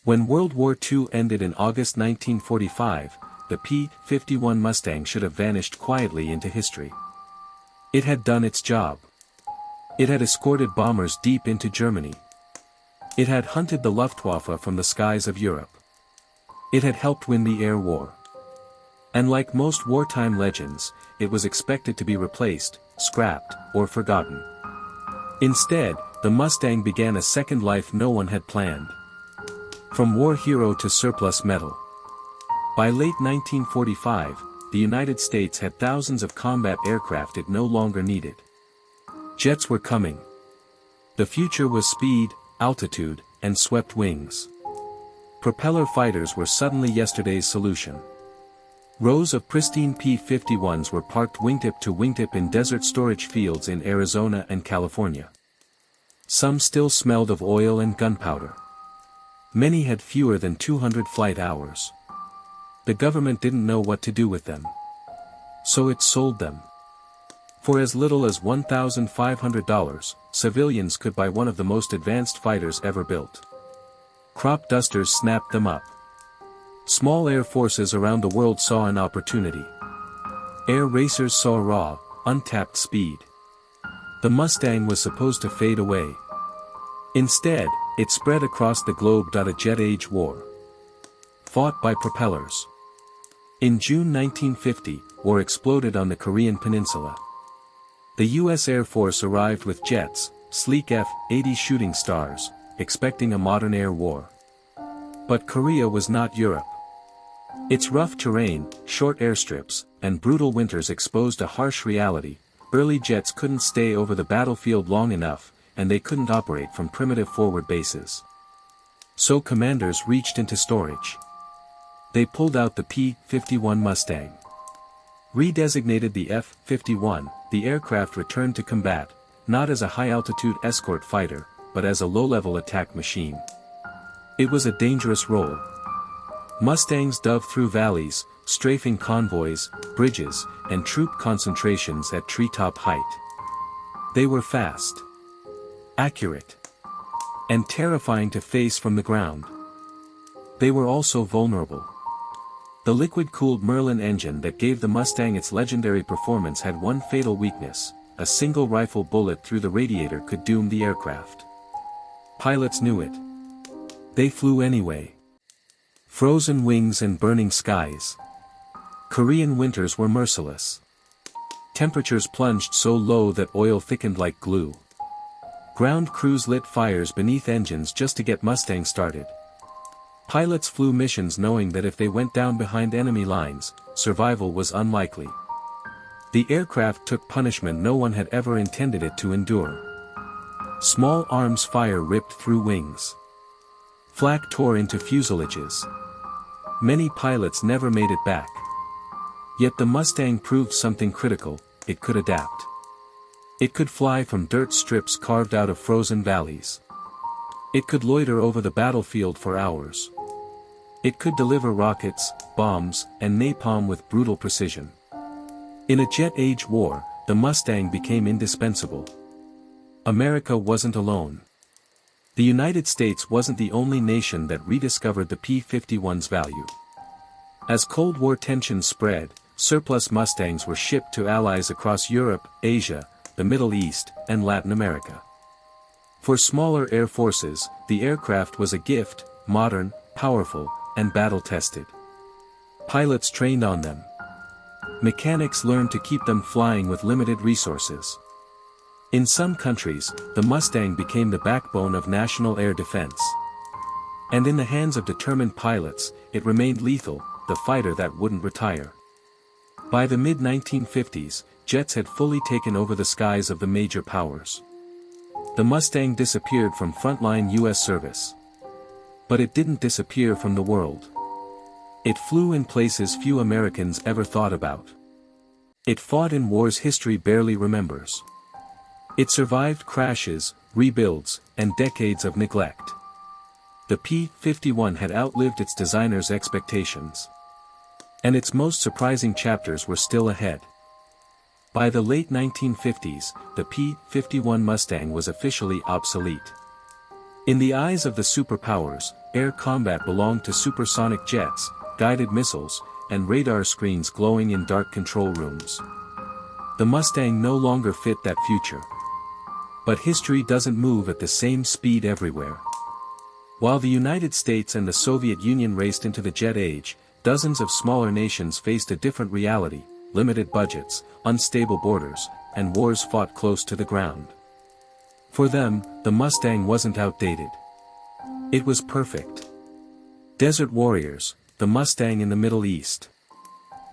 When World War II ended in August 1945, the P-51 Mustang should have vanished quietly into history. It had done its job. It had escorted bombers deep into Germany. It had hunted the Luftwaffe from the skies of Europe. It had helped win the air war. And like most wartime legends, it was expected to be replaced, scrapped, or forgotten. Instead, the Mustang began a second life no one had planned. From war hero to surplus metal. By late 1945, the United States had thousands of combat aircraft it no longer needed. Jets were coming. The future was speed, altitude, and swept wings. Propeller fighters were suddenly yesterday's solution. Rows of pristine P-51s were parked wingtip to wingtip in desert storage fields in Arizona and California. Some still smelled of oil and gunpowder. Many had fewer than 200 flight hours. The government didn't know what to do with them. So it sold them. For as little as $1,500, civilians could buy one of the most advanced fighters ever built. Crop dusters snapped them up. Small air forces around the world saw an opportunity. Air racers saw raw, untapped speed. The Mustang was supposed to fade away. Instead, it spread across the globe. A jet age war. Fought by propellers. In June 1950, war exploded on the Korean peninsula. The U.S. Air Force arrived with jets, sleek F-80 shooting stars, expecting a modern air war. But Korea was not Europe. Its rough terrain, short airstrips, and brutal winters exposed a harsh reality. Early jets couldn't stay over the battlefield long enough, and they couldn't operate from primitive forward bases. So commanders reached into storage. They pulled out the P-51 Mustang. Redesignated the F-51, the aircraft returned to combat, not as a high-altitude escort fighter, but as a low-level attack machine. It was a dangerous role. Mustangs dove through valleys, strafing convoys, bridges, and troop concentrations at treetop height. They were fast, accurate, and terrifying to face from the ground. They were also vulnerable. The liquid-cooled Merlin engine that gave the Mustang its legendary performance had one fatal weakness: a single rifle bullet through the radiator could doom the aircraft. Pilots knew it. They flew anyway. Frozen wings and burning skies. Korean winters were merciless. Temperatures plunged so low that oil thickened like glue. Ground crews lit fires beneath engines just to get Mustangs started. Pilots flew missions knowing that if they went down behind enemy lines, survival was unlikely. The aircraft took punishment no one had ever intended it to endure. Small arms fire ripped through wings. Flak tore into fuselages. Many pilots never made it back. Yet the Mustang proved something critical: it could adapt. It could fly from dirt strips carved out of frozen valleys. It could loiter over the battlefield for hours. It could deliver rockets, bombs, and napalm with brutal precision. In a jet-age war, the Mustang became indispensable. America wasn't alone. The United States wasn't the only nation that rediscovered the P-51's value. As Cold War tensions spread, surplus Mustangs were shipped to allies across Europe, Asia, the Middle East, and Latin America. For smaller air forces, the aircraft was a gift: modern, powerful, and battle-tested. Pilots trained on them. Mechanics learned to keep them flying with limited resources. In some countries, the Mustang became the backbone of national air defense. And in the hands of determined pilots, it remained lethal, the fighter that wouldn't retire. By the mid-1950s, jets had fully taken over the skies of the major powers. The Mustang disappeared from frontline U.S. service. But it didn't disappear from the world. It flew in places few Americans ever thought about. It fought in wars history barely remembers. It survived crashes, rebuilds, and decades of neglect. The P-51 had outlived its designer's expectations. And its most surprising chapters were still ahead. By the late 1950s, the P-51 Mustang was officially obsolete. In the eyes of the superpowers, air combat belonged to supersonic jets, guided missiles, and radar screens glowing in dark control rooms. The Mustang no longer fit that future. But history doesn't move at the same speed everywhere. While the United States and the Soviet Union raced into the jet age, dozens of smaller nations faced a different reality: limited budgets, unstable borders, and wars fought close to the ground. For them, the Mustang wasn't outdated. It was perfect. Desert warriors, the Mustang in the Middle East.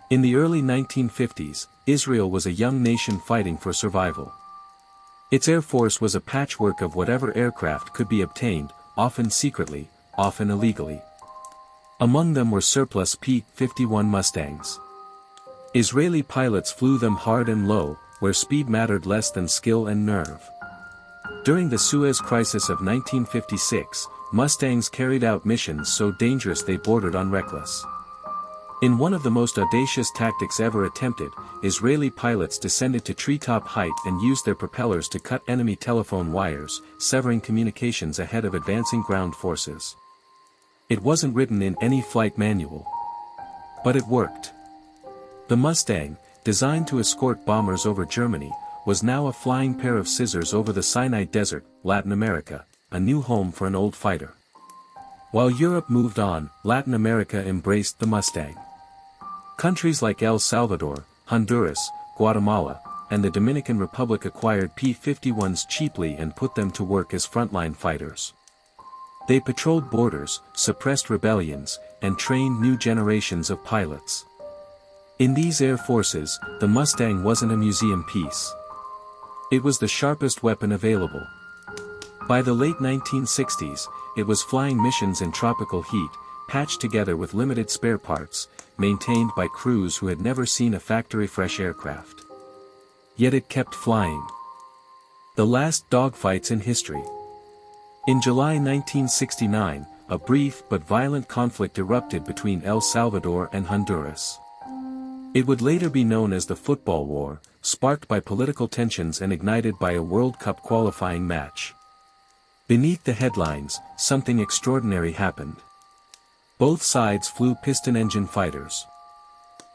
In the early 1950s, Israel was a young nation fighting for survival. Its air force was a patchwork of whatever aircraft could be obtained, often secretly, often illegally. Among them were surplus P-51 Mustangs. Israeli pilots flew them hard and low, where speed mattered less than skill and nerve. During the Suez Crisis of 1956, Mustangs carried out missions so dangerous they bordered on reckless. In one of the most audacious tactics ever attempted, Israeli pilots descended to treetop height and used their propellers to cut enemy telephone wires, severing communications ahead of advancing ground forces. It wasn't written in any flight manual. But it worked. The Mustang, designed to escort bombers over Germany, was now a flying pair of scissors over the Sinai Desert, Latin America, a new home for an old fighter. While Europe moved on, Latin America embraced the Mustang. Countries like El Salvador, Honduras, Guatemala, and the Dominican Republic acquired P-51s cheaply and put them to work as frontline fighters. They patrolled borders, suppressed rebellions, and trained new generations of pilots. In these air forces, the Mustang wasn't a museum piece. It was the sharpest weapon available. By the late 1960s, it was flying missions in tropical heat, patched together with limited spare parts, maintained by crews who had never seen a factory-fresh aircraft. Yet it kept flying. The last dogfights in history. In July 1969, a brief but violent conflict erupted between El Salvador and Honduras. It would later be known as the Football War, sparked by political tensions and ignited by a World Cup qualifying match. Beneath the headlines, something extraordinary happened. Both sides flew piston-engine fighters.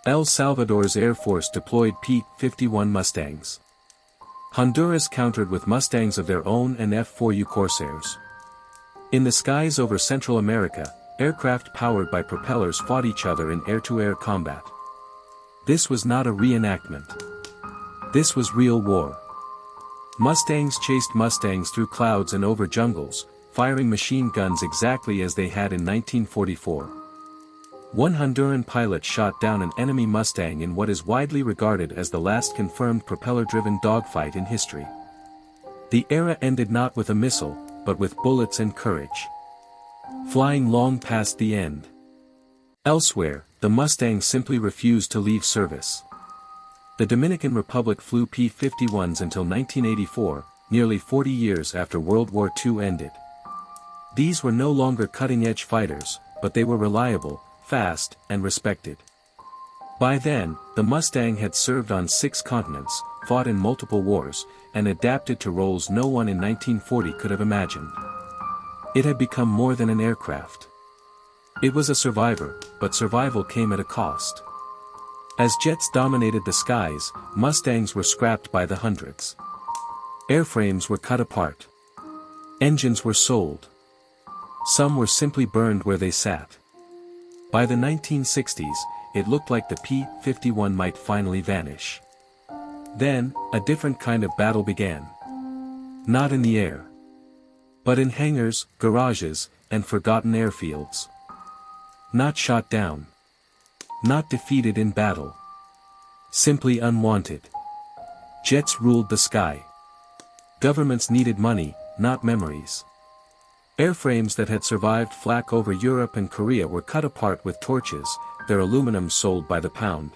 El Salvador's Air Force deployed P-51 Mustangs. Honduras countered with Mustangs of their own and F-4U Corsairs. In the skies over Central America, aircraft powered by propellers fought each other in air-to-air combat. This was not a reenactment. This was real war. Mustangs chased Mustangs through clouds and over jungles, firing machine guns exactly as they had in 1944. One Honduran pilot shot down an enemy Mustang in what is widely regarded as the last confirmed propeller-driven dogfight in history. The era ended not with a missile, but with bullets and courage. Flying long past the end. Elsewhere, the Mustang simply refused to leave service. The Dominican Republic flew P-51s until 1984, nearly 40 years after World War II ended. These were no longer cutting-edge fighters, but they were reliable, fast, and respected. By then, the Mustang had served on 6 continents, fought in multiple wars, and adapted to roles no one in 1940 could have imagined. It had become more than an aircraft. It was a survivor, but survival came at a cost. As jets dominated the skies, Mustangs were scrapped by the hundreds. Airframes were cut apart. Engines were sold. Some were simply burned where they sat. By the 1960s, it looked like the P-51 might finally vanish. Then, a different kind of battle began. Not in the air. But in hangars, garages, and forgotten airfields. Not shot down. Not defeated in battle. Simply unwanted. Jets ruled the sky. Governments needed money, not memories. Airframes that had survived flak over Europe and Korea were cut apart with torches, their aluminum sold by the pound.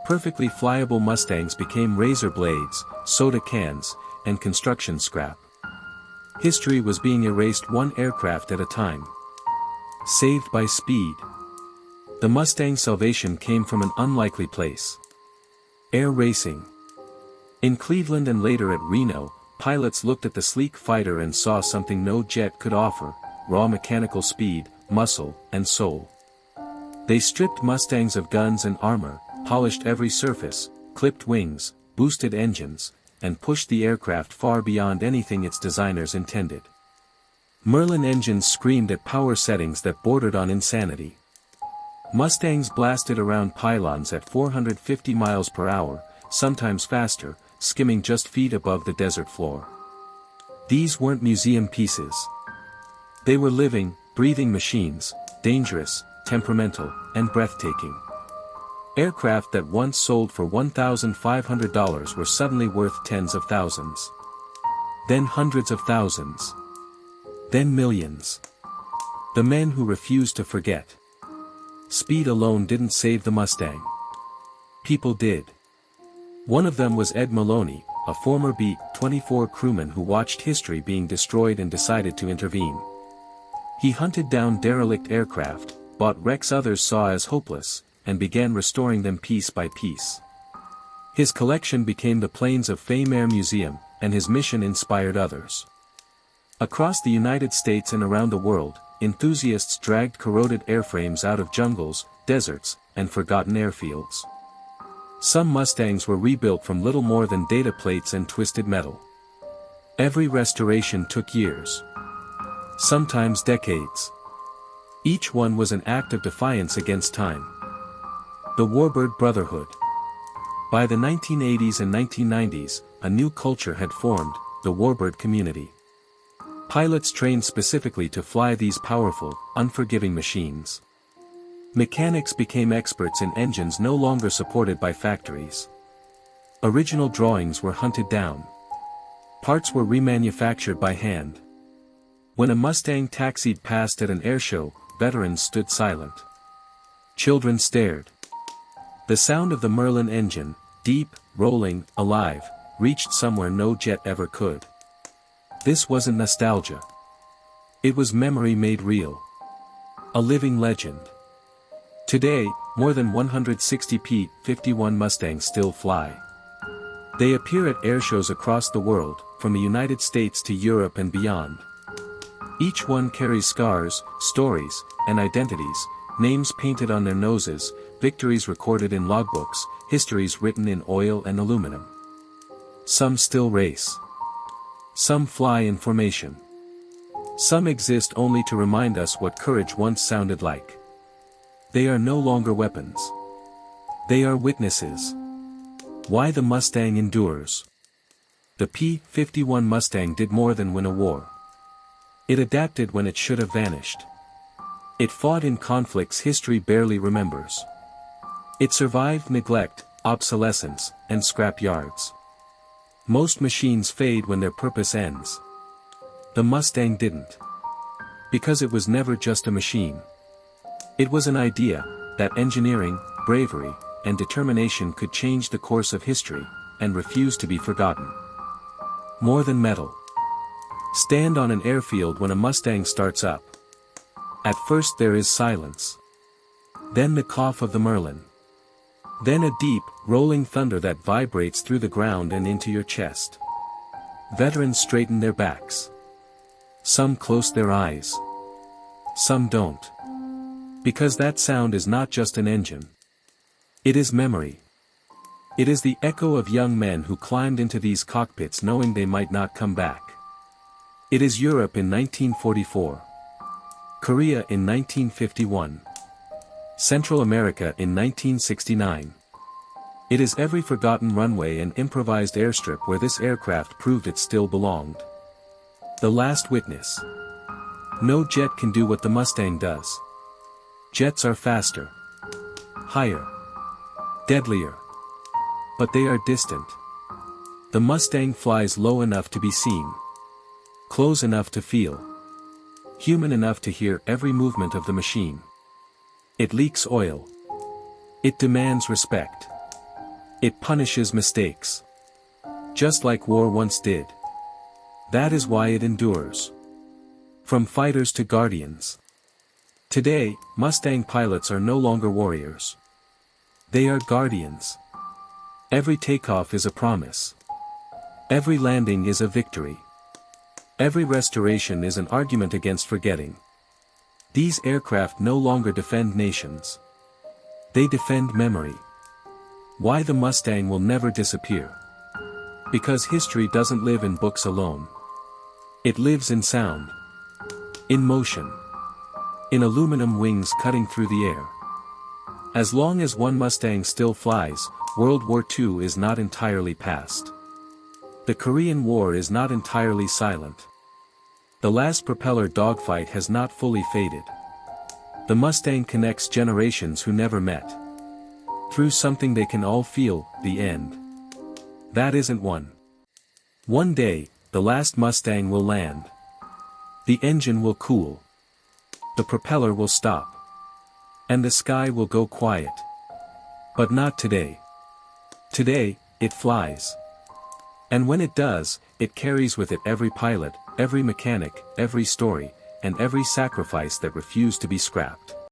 Perfectly flyable Mustangs became razor blades, soda cans, and construction scrap. History was being erased one aircraft at a time. Saved by speed. The Mustang's salvation came from an unlikely place. Air racing. In Cleveland and later at Reno, pilots looked at the sleek fighter and saw something no jet could offer: raw mechanical speed, muscle, and soul. They stripped Mustangs of guns and armor, polished every surface, clipped wings, boosted engines, and pushed the aircraft far beyond anything its designers intended. Merlin engines screamed at power settings that bordered on insanity. Mustangs blasted around pylons at 450 miles per hour, sometimes faster, skimming just feet above the desert floor. These weren't museum pieces. They were living, breathing machines, dangerous, temperamental, and breathtaking. Aircraft that once sold for $1,500 were suddenly worth tens of thousands. Then hundreds of thousands. Then millions. The men who refused to forget. Speed alone didn't save the Mustang. People did. One of them was Ed Maloney, a former B-24 crewman who watched history being destroyed and decided to intervene. He hunted down derelict aircraft, bought wrecks others saw as hopeless, and began restoring them piece by piece. His collection became the Planes of Fame Air Museum, and his mission inspired others. Across the United States and around the world, enthusiasts dragged corroded airframes out of jungles, deserts, and forgotten airfields. Some Mustangs were rebuilt from little more than data plates and twisted metal. Every restoration took years. Sometimes decades. Each one was an act of defiance against time. The Warbird Brotherhood. By the 1980s and 1990s, a new culture had formed, the Warbird community. Pilots trained specifically to fly these powerful, unforgiving machines. Mechanics became experts in engines no longer supported by factories. Original drawings were hunted down. Parts were remanufactured by hand. When a Mustang taxied past at an airshow, veterans stood silent. Children stared. The sound of the Merlin engine, deep, rolling, alive, reached somewhere no jet ever could. This wasn't nostalgia. It was memory made real. A living legend. Today, more than 160 P-51 Mustangs still fly. They appear at airshows across the world, from the United States to Europe and beyond. Each one carries scars, stories, and identities, names painted on their noses, victories recorded in logbooks, histories written in oil and aluminum. Some still race. Some fly in formation. Some exist only to remind us what courage once sounded like. They are no longer weapons. They are witnesses. Why the Mustang endures. The P-51 Mustang did more than win a war. It adapted when it should have vanished. It fought in conflicts history barely remembers. It survived neglect, obsolescence, and scrapyards. Most machines fade when their purpose ends. The Mustang didn't. Because it was never just a machine. It was an idea, that engineering, bravery, and determination could change the course of history, and refuse to be forgotten. More than metal. Stand on an airfield when a Mustang starts up. At first there is silence. Then the cough of the Merlin. Then a deep, rolling thunder that vibrates through the ground and into your chest. Veterans straighten their backs. Some close their eyes. Some don't. Because that sound is not just an engine. It is memory. It is the echo of young men who climbed into these cockpits knowing they might not come back. It is Europe in 1944. Korea in 1951. Central America in 1969. It is every forgotten runway and improvised airstrip where this aircraft proved it still belonged. The last witness. No jet can do what the Mustang does. Jets are faster. Higher. Deadlier. But they are distant. The Mustang flies low enough to be seen. Close enough to feel. Human enough to hear every movement of the machine. It leaks oil. It demands respect. It punishes mistakes. Just like war once did. That is why it endures. From fighters to guardians. Today, Mustang pilots are no longer warriors. They are guardians. Every takeoff is a promise. Every landing is a victory. Every restoration is an argument against forgetting. These aircraft no longer defend nations. They defend memory. Why the Mustang will never disappear? Because history doesn't live in books alone. It lives in sound. In motion. In aluminum wings cutting through the air. As long as one Mustang still flies, World War II is not entirely past. The Korean War is not entirely silent. The last propeller dogfight has not fully faded. The Mustang connects generations who never met. Through something they can all feel, the end. That isn't one. One day, the last Mustang will land. The engine will cool. The propeller will stop. And the sky will go quiet. But not today. Today, it flies. And when it does, it carries with it every pilot, every mechanic, every story, and every sacrifice that refused to be scrapped.